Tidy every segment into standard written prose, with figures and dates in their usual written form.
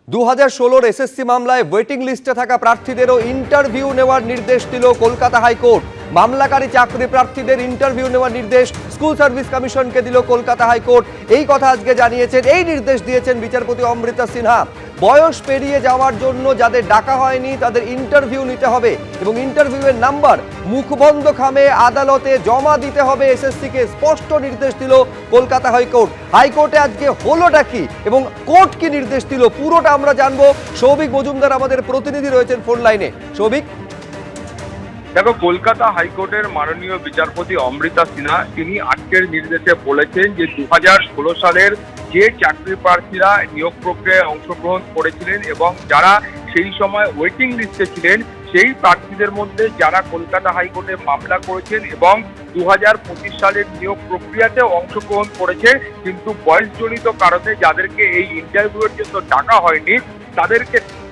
2016 SSC মামলায় waiting লিস্টে থাকা প্রার্থীদেরও ইন্টারভিউ নেওয়ার নির্দেশ দিল কলকাতা হাইকোর্ট। মামলাকারী চাকরি প্রার্থীদের ইন্টারভিউ নেওয়ার নির্দেশ স্কুল সার্ভিস কমিশনকে দিল কলকাতা হাইকোর্ট। এই কথা আজকে জানিয়েছেন, এই নির্দেশ দিয়েছেন বিচারপতি অমৃতা সিনহা। বয়স পেরিয়ে যাওয়ার জন্য যাদের ডাকা হয়নি তাদের ইন্টারভিউ নিতে হবে এবং ইন্টারভিউয়ের নাম্বার মুখবন্ধ খামে আদালতে জমা দিতে হবে এসএসসিকে স্পষ্ট নির্দেশ দিল কলকাতা হাইকোর্ট। হাইকোর্টে আজকে হলোটা কি এবং কোর্ট কি নির্দেশ দিল পুরোটা আমরা জানবো। সৌভিক মজুমদার আমাদের প্রতিনিধি রয়েছেন ফোন লাইনে। সৌভিক, দেখো, কলকাতা হাইকোর্টের মাননীয় বিচারপতি অমৃতা সিনহা তিনি আজকের নির্দেশে বলেছেন যে 2016 সালের যে চাকরি প্রার্থীরা নিয়োগ প্রক্রিয়ায় অংশগ্রহণ করেছিলেন এবং যারা সেই সময় ওয়েটিং লিস্টে ছিলেন সেই প্রার্থীদের মধ্যে যারা কলকাতা হাইকোর্টে মামলা করেছেন এবং 2025 সালের নিয়োগ প্রক্রিয়াতে অংশগ্রহণ করেছে কিন্তু বয়সজনিত কারণে যাদেরকে এই ইন্টারভিউয়ের জন্য ডাকা হয়নি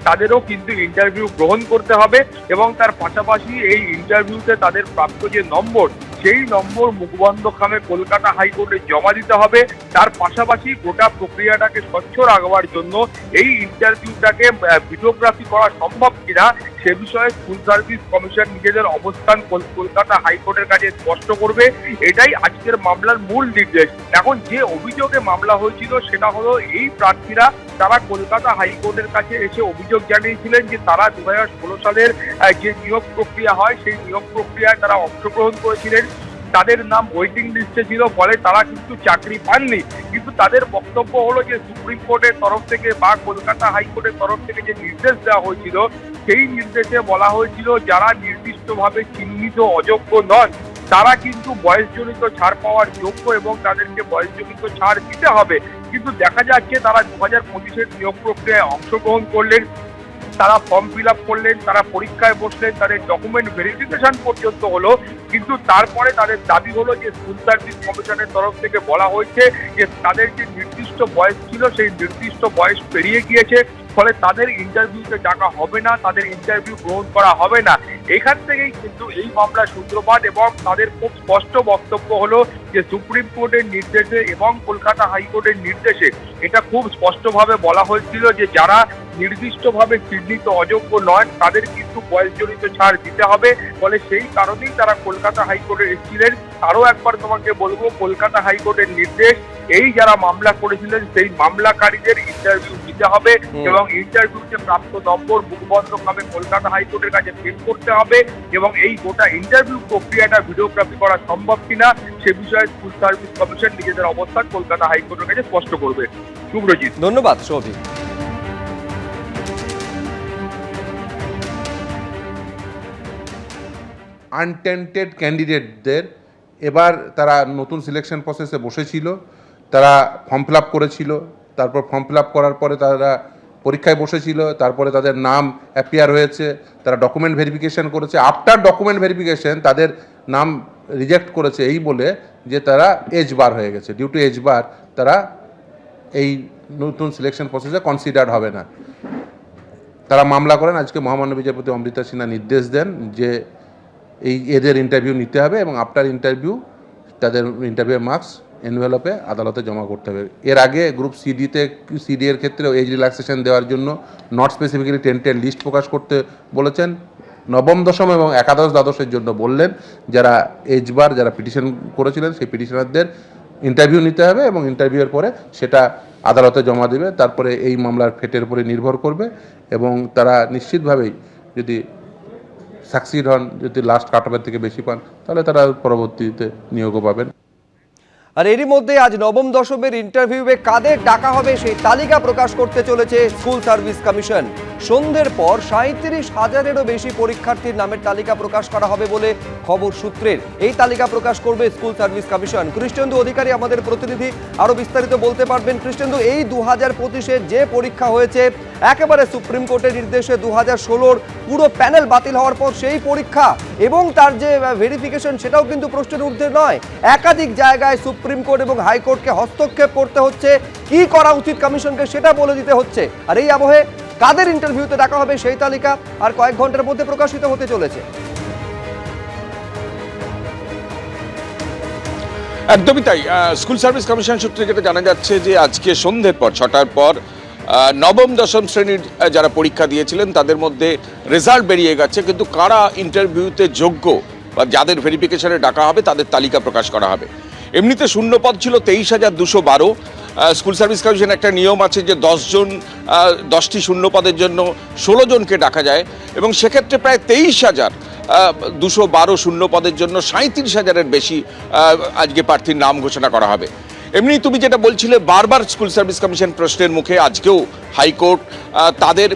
তাদেরও কিন্তু ইন্টারভিউ গ্রহণ করতে হবে এবং তার পাশাপাশি এই ইন্টারভিউতে তাদের প্রাপ্ত যে নম্বর সেই নম্বর মুখবন্ধ খামে কলকাতা হাইকোর্টে জমা দিতে হবে। তার পাশাপাশি গোটা প্রক্রিয়াটাকে স্বচ্ছ রাখবার জন্য এই ইন্টারভিউটাকে ভিডিওগ্রাফি করা সম্ভব কিনা সে বিষয়ে স্কুল সার্ভিস কমিশন নিজেদের অবস্থান কলকাতা হাইকোর্টের কাছে স্পষ্ট করবে। এটাই আজকের মামলার মূল নির্দেশ। এখন যে অভিযোগে মামলা হয়েছিল সেটা হলো এই প্রার্থীরা তারা কলকাতা হাইকোর্টের কাছে এসে অভিযোগ জানিয়েছিলেন যে তারা 2016 সালের যে নিয়োগ প্রক্রিয়া হয় সেই নিয়োগ প্রক্রিয়ায় তারা অংশগ্রহণ করেছিলেন, তাদের নাম ওয়েটিং লিস্টে ছিল, ফলে তারা কিন্তু চাকরি পাননি। কিন্তু তাদের বক্তব্য হলো যে সুপ্রিম কোর্টের তরফ থেকে বা কলকাতা হাইকোর্টের তরফ থেকে যে নির্দেশ দেওয়া হয়েছিল সেই নির্দেশে বলা হয়েছিল যারা নির্দিষ্টভাবে চিহ্নিত অযোগ্য নন তারা কিন্তু বয়সজনিত ছাড় পাওয়ার যোগ্য এবং তাদেরকে বয়সজনিত ছাড় দিতে হবে। কিন্তু দেখা যাচ্ছে তারা 2025-এর নিয়োগ প্রক্রিয়ায় অংশগ্রহণ করলেন, তারা ফর্ম ফিল আপ করলেন, তারা পরীক্ষায় বসলেন, তাদের ডকুমেন্ট ভেরিফিকেশন পর্যন্ত হলো, কিন্তু তারপরে তাদের দাবি হলো যে স্কুল সার্ভিস কমিশনের তরফ থেকে বলা হয়েছে যে তাদের যে নির্দিষ্ট বয়স ছিল সেই নির্দিষ্ট বয়স পেরিয়ে গিয়েছে, ফলে তাদের ইন্টারভিউতে ডাকা হবে না, তাদের ইন্টারভিউ গ্রহণ করা হবে না। এখান থেকেই কিন্তু এই মামলার সূত্রপাত এবং তাদের খুব স্পষ্ট বক্তব্য হলো যে সুপ্রিম কোর্টের নির্দেশে এবং কলকাতা হাইকোর্টের নির্দেশে এটা খুব স্পষ্টভাবে বলা হয়েছিল যে যারা নির্দিষ্টভাবে চিহ্নিত অযোগ্য নয় তাদের কিন্তু বয়সজনিত ছাড় দিতে হবে। ফলে সেই কারণেই তারা কলকাতা হাইকোর্টে এসেছিলেন। আরও একবার তোমাকে বলবো, কলকাতা হাইকোর্টের নির্দেশ এই যারা মামলা করেছিলেন সেই মামলাকারীদের ইন্টারভিউ দিতে হবে এবং ইন্টারভিউতে প্রাপ্ত নম্বর মুখবন্ধ ভাবে কলকাতা হাইকোর্টের কাছে পেশ করতে হবে এবং এই গোটা ইন্টারভিউ প্রক্রিয়াটা ভিডিওগ্রাফি করা সম্ভব কিনা সে বিষয়ে স্কুল সার্ভিস কমিশন নিজেদের অবস্থান কলকাতা হাইকোর্টের কাছে স্পষ্ট করবে। শুভ্রজিৎ, ধন্যবাদ। সৌভিক, আনটেন্টেড ক্যান্ডিডেটদের এবার তারা নতুন সিলেকশন প্রসেসে বসেছিল, তারা ফর্ম ফিল আপ করেছিল, তারপর ফর্ম ফিল আপ করার পরে তারা পরীক্ষায় বসেছিল, তারপরে তাদের নাম অ্যাপিয়ার হয়েছে, তারা ডকুমেন্ট ভেরিফিকেশন করেছে। আফটার ডকুমেন্ট ভেরিফিকেশন তাদের নাম রিজেক্ট করেছে এই বলে যে তারা এজ বার হয়ে গেছে, ডিউ টু এজ বার তারা এই নতুন সিলেকশন প্রসেসে কনসিডার্ড হবে না। তারা মামলা করেন। আজকে মহামান্য বিচারপতি অমৃতা সিনহা নির্দেশ দেন যে এদের ইন্টারভিউ নিতে হবে এবং আফটার ইন্টারভিউ তাদের ইন্টারভিউয়ের মার্কস এনভেলপে আদালতে জমা করতে হবে। এর আগে গ্রুপ সিডি এর ক্ষেত্রে এজ রিল্যাক্সেশন দেওয়ার জন্য নট স্পেসিফিক্যালি টেন্টেড লিস্ট প্রকাশ করতে বলেছেন। নবম দশম এবং একাদশ দ্বাদশের জন্য বললেন যারা এজবার যারা পিটিশন করেছিলেন সেই পিটিশনারদের ইন্টারভিউ নিতে হবে এবং ইন্টারভিউয়ের পরে সেটা আদালতে জমা দেবে। তারপরে এই মামলার ফেটের উপরে নির্ভর করবে এবং তারা নিশ্চিতভাবেই যদি সাকসিড হন, যদি লাস্ট কাট অফের থেকে বেশি পান তাহলে তারা পরবর্তীতে নিয়োগও পাবেন। আর এরই মধ্যে আজ নবম দশমের ইন্টারভিউয়ে কাদের ডাকা হবে সেই তালিকা প্রকাশ করতে চলেছে স্কুল সার্ভিস কমিশন। সন্ধ্যের পর 37,000-এরও বেশি পরীক্ষার্থীর নামের তালিকা প্রকাশ করা হবে বলে খবর সূত্রের। এই তালিকা প্রকাশ করবে স্কুল সার্ভিস কমিশন। কৃষ্ণেন্দু অধিকারী আমাদের প্রতিনিধি আরো বিস্তারিত বলতে পারবেন। কৃষ্ণেন্দু, এই 2025-এর যে পরীক্ষা হয়েছে একেবারে সুপ্রিম কোর্টের নির্দেশে 2016-র পুরো প্যানেল বাতিল হওয়ার পর সেই পরীক্ষা এবং তার যে ভেরিফিকেশন সেটাও কিন্তু প্রশ্নের ঊর্ধ্বে নয়। একাধিক জায়গায় সুপ্রিম কোর্ট এবং হাইকোর্টকে হস্তক্ষেপ করতে হচ্ছে, কি করা উচিত কমিশনকে সেটা বলে দিতে হচ্ছে। আর এই আবহে কাদের ইন্টারভিউতে ডাকা হবে সেই তালিকা আর কয়েক ঘন্টার মধ্যে প্রকাশিত হতে চলেছে। একদমই তাই। স্কুল সার্ভিস কমিশন সূত্রে যেটা জানা যাচ্ছে যে আজকে সন্ধ্যের পর 6টার পর নবম দশম শ্রেণীর যারা পরীক্ষা দিয়েছিলেন তাদের মধ্যে রেজাল্ট বেরিয়ে গেছে, কিন্তু কারা ইন্টারভিউতে যোগ্য বা যাদের ভেরিফিকেশনে ডাকা হবে তাদের তালিকা প্রকাশ করা হবে। এমনিতে শূন্যপদ ছিল 23,212। স্কুল সার্ভিস কমিশন একটা নিয়ম আছে যে 10টি শূন্যপদের জন্য 16 জনকে ডাকা যায়, এবং সেক্ষেত্রে প্রায় 23,212 শূন্যপদের জন্য 37,000-এর বেশি আজকে প্রার্থীর নাম ঘোষণা করা হবে। এমনি তুমি যেটা বলছিলে, বারবার স্কুল সার্ভিস কমিশন প্রশ্নের মুখে আজকেও হাইকোর্ট তাদের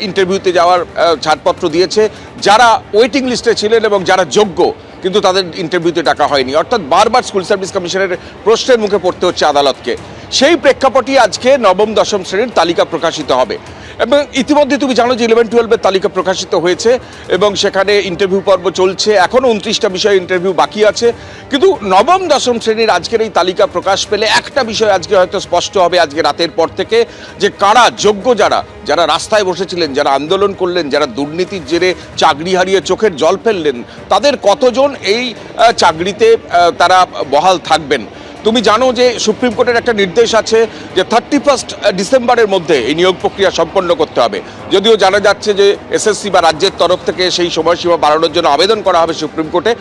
ইন্টারভিউতে যাওয়ার ছাড়পত্র দিয়েছে যারা ওয়েটিং লিস্টে ছিলেন এবং যারা যোগ্য কিন্তু তাদের ইন্টারভিউতে ডাকা হয়নি, অর্থাৎ বারবার স্কুল সার্ভিস কমিশনের প্রশ্নের মুখে পড়তে হচ্ছে আদালতকে। সেই প্রেক্ষাপটই আজকে নবম দশম শ্রেণীর তালিকা প্রকাশিত হবে, এবং ইতিমধ্যে তুমি জানো যে 11-12-এর তালিকা প্রকাশিত হয়েছে এবং সেখানে ইন্টারভিউ পর্ব চলছে। এখনও 29টা বিষয়ে ইন্টারভিউ বাকি আছে, কিন্তু নবম দশম শ্রেণীর আজকের এই তালিকা প্রকাশ পেলে একটা বিষয় আজকে হয়তো স্পষ্ট হবে আজকে রাতের পর থেকে, যে কারা যোগ্য, যারা রাস্তায় বসেছিলেন, যারা আন্দোলন করলেন, যারা দুর্নীতির জেরে চাকরি হারিয়ে চোখের জল ফেললেন, তাদের কতজন এই চাকরিতে তারা বহাল থাকবেন। তুমি জানো যে সুপ্রিম কোর্টের একটা নির্দেশ আছে যে 31 ডিসেম্বরের মধ্যে এই নিয়োগ প্রক্রিয়া সম্পন্ন করতে হবে। যদিও জানা যাচ্ছে যে এসএসসি বা রাজ্যের তরফ থেকে সেই সময়সীমা বাড়ানোর জন্য আবেদন করা হবে সুপ্রিম কোর্টে।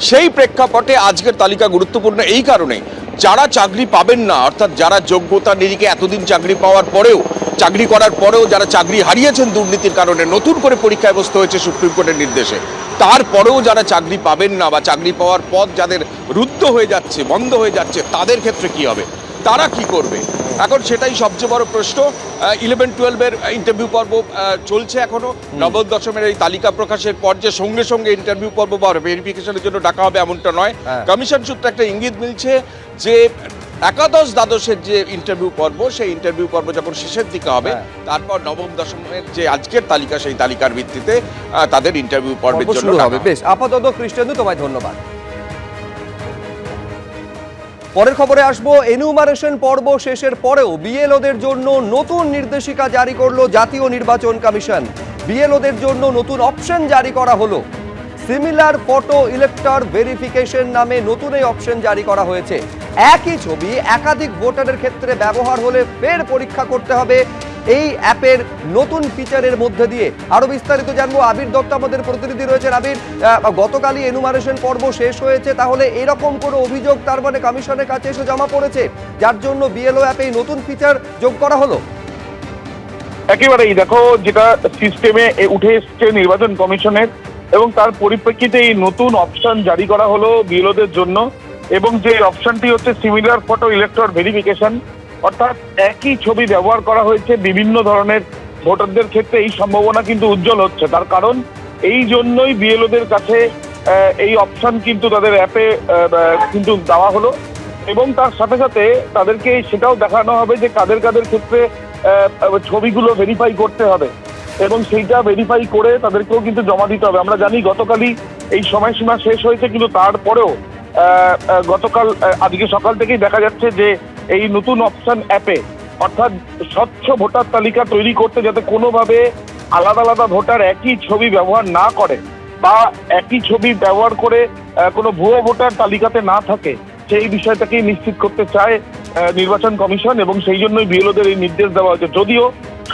সেই প্রেক্ষাপটে আজকের তালিকা গুরুত্বপূর্ণ এই কারণে, যারা চাকরি পাবেন না, অর্থাৎ যারা যোগ্যতা নিরিখে এতদিন চাকরি পাওয়ার পরেও, চাকরি করার পরেও যারা চাকরি হারিয়েছেন দুর্নীতির কারণে, নতুন করে পরীক্ষায় বসতে হয়েছে সুপ্রিম কোর্টের নির্দেশে, তারপরেও যারা চাকরি পাবেন না বা চাকরি পাওয়ার পথ যাদের রুদ্ধ হয়ে যাচ্ছে, বন্ধ হয়ে যাচ্ছে, তাদের ক্ষেত্রে কি হবে, তারা কি করবে? এখন সেটাই সবচেয়ে বড় প্রশ্ন। 11-12-এর ইন্টারভিউ পর্ব চলছে এখনো। নবম দশমের এই তালিকা প্রকাশের পর যে সঙ্গে সঙ্গে ইন্টারভিউ পর্ব বা ভেরিফিকেশনের জন্য ডাকা হবে এমনটা নয়। কমিশন সূত্রে একটা ইঙ্গিত মিলছে যে একাদশ দ্বাদশের যে ইন্টারভিউ পর্ব, সেই ইন্টারভিউ পর্ব যখন শেষের দিকে হবে, তারপর নবম দশমের যে আজকের তালিকা, সেই তালিকার ভিত্তিতে তাদের ইন্টারভিউ পর্বের জন্য শুরু হবে। বেশ, আপাতত কৃষ্ণেন্দু তোমায় ধন্যবাদ। পরের খবরে আসবো। এনুমারেশন পর্ব শেষের পরেও বিএলওদের জন্য নতুন নির্দেশিকা জারি করলো জাতীয় নির্বাচন কমিশন। বিএলওদের জন্য নতুন অপশন জারি করা হলো। সিমিলার ফটো ইলেক্টর ভেরিফিকেশন নামে নতুন এই অপশন জারি করা হয়েছে। একই ছবি একাধিক ভোটারের ক্ষেত্রে ব্যবহার হলে ফের পরীক্ষা করতে হবে এই অ্যাপের নতুন ফিচারের মধ্যে দিয়ে। আরো বিস্তারিত জানবো, আবির দত্ত আমাদের প্রতিনিধি রয়েছেন। আবির, গতকালই এনুমারেশন পর্ব শেষ হয়েছে, তাহলে এরকম কোনো অভিযোগ তার মানে কমিশনের কাছে এসে জমা পড়েছে, যার জন্য বিএলও অ্যাপে নতুন ফিচার যোগ করা হলো? একেবারেই, দেখো, যেটা সিস্টেমে উঠে এসছে নির্বাচন কমিশনের, এবং তার পরিপ্রেক্ষিতে এই নতুন অপশন জারি করা হলো বিএলওদের জন্য। এবং যে অপশনটি হচ্ছে সিমিলার ফটো ইলেক্টর ভেরিফিকেশন, অর্থাৎ একই ছবি ব্যবহার করা হয়েছে বিভিন্ন ধরনের ভোটারদের ক্ষেত্রে। এই সম্ভাবনা কিন্তু উজ্জ্বল হচ্ছে, তার কারণ এই জন্যই বিএলওদের কাছে এই অপশন কিন্তু তাদের অ্যাপে কিন্তু দেওয়া হলো, এবং তার সাথে সাথে তাদেরকে সেটাও দেখানো হবে যে কাদের কাদের ক্ষেত্রে ছবিগুলো ভেরিফাই করতে হবে, এবং সেইটা ভেরিফাই করে তাদেরকেও কিন্তু জমা দিতে হবে। আমরা জানি গতকালই এই সময়সীমা শেষ হয়েছে, কিন্তু তারপরেও গতকাল আজকে সকাল থেকেই দেখা যাচ্ছে যে এই নতুন অপশন অ্যাপে, অর্থাৎ স্বচ্ছ ভোটার তালিকা তৈরি করতে, যাতে কোনোভাবে আলাদা আলাদা ভোটার একই ছবি ব্যবহার না করে বা একই ছবি ব্যবহার করে কোনো ভুয়ো ভোটার তালিকাতে না থাকে, সেই বিষয়টাকেই নিশ্চিত করতে চায় নির্বাচন কমিশন, এবং সেই জন্যই বিএলওদের এই নির্দেশ দেওয়া হয়েছে। যদিও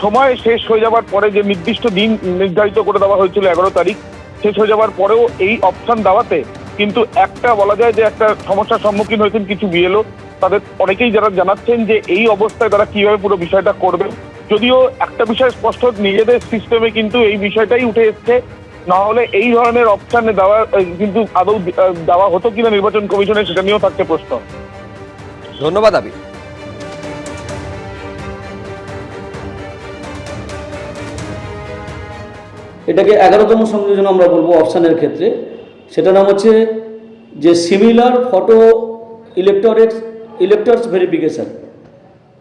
সময় শেষ হয়ে যাওয়ার পরে, যে নির্দিষ্ট দিন নির্ধারিত করে দেওয়া হয়েছিল 11 তারিখ, শেষ হয়ে যাওয়ার পরেও এই অপশন দেওয়াতে কিন্তু একটা বলা যায় যে একটা সমস্যার সম্মুখীন হয়েছেন কিছু বিএলও। তাদের অনেকেই যারা জানাচ্ছেন যে এই অবস্থায় তারা কিভাবে পুরো বিষয়টা করবে। যদিও একটা বিষয় স্পষ্ট, নিজেদের সিস্টেমে কিন্তু এই বিষয়টাই উঠে এসছে, না হলে এই ধরনের অপশনে দেওয়া কিন্তু আদৌ দেওয়া হতো কিনা নির্বাচন কমিশনের, সেটা নিয়েও থাকতে প্রশ্ন। ধন্যবাদ আবির। এটাকে 11তম সংযোজন আমরা বলবো অপশানের ক্ষেত্রে। সেটা নাম হচ্ছে যে সিমিলার ফটো ইলেক্টরস ভেরিফিকেশান।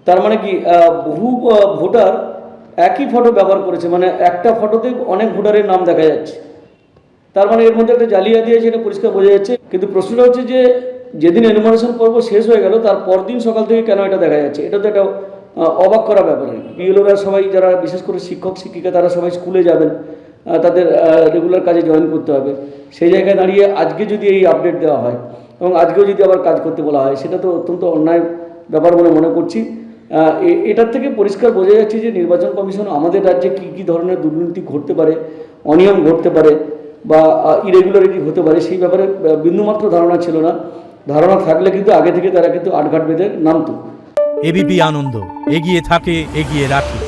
তার মানে কি, বহু ভোটার একই ফটো ব্যবহার করেছে, মানে একটা ফটোতে অনেক ভোটারের নাম দেখা যাচ্ছে। তার মানে এর মধ্যে একটা জালিয়াতি আছে, এটা পরিষ্কার বোঝা যাচ্ছে। কিন্তু প্রশ্নটা হচ্ছে যে যেদিন এনুমারেশন পর্ব শেষ হয়ে গেল তার পরদিন সকাল থেকে কেন এটা দেখা যাচ্ছে? এটা তো একটা অবাক করা ব্যাপার। বিএলওরা সবাই, যারা বিশেষ করে শিক্ষক শিক্ষিকা, তারা সবাই স্কুলে যাবেন, তাদের রেগুলার কাজে জয়েন করতে হবে। সেই জায়গায় দাঁড়িয়ে আজকে যদি এই আপডেট দেওয়া হয় এবং আজকেও যদি আবার কাজ করতে বলা হয়, সেটা তো অত্যন্ত অন্যায় ব্যাপার বলে মনে করছি। এটার থেকে পরিষ্কার বোঝা যাচ্ছে যে নির্বাচন কমিশন আমাদের রাজ্যে কী কী ধরনের দুর্নীতি ঘটতে পারে, অনিয়ম ঘটতে পারে বা ইরেগুলারিটি হতে পারে সেই ব্যাপারে বিন্দুমাত্র ধারণা ছিল না। ধারণা থাকলে কিন্তু আগে থেকে তারা কিন্তু আটঘাট বেঁধে নামতো। এবিপি আনন্দ, এগিয়ে থাকে, এগিয়ে রাখে।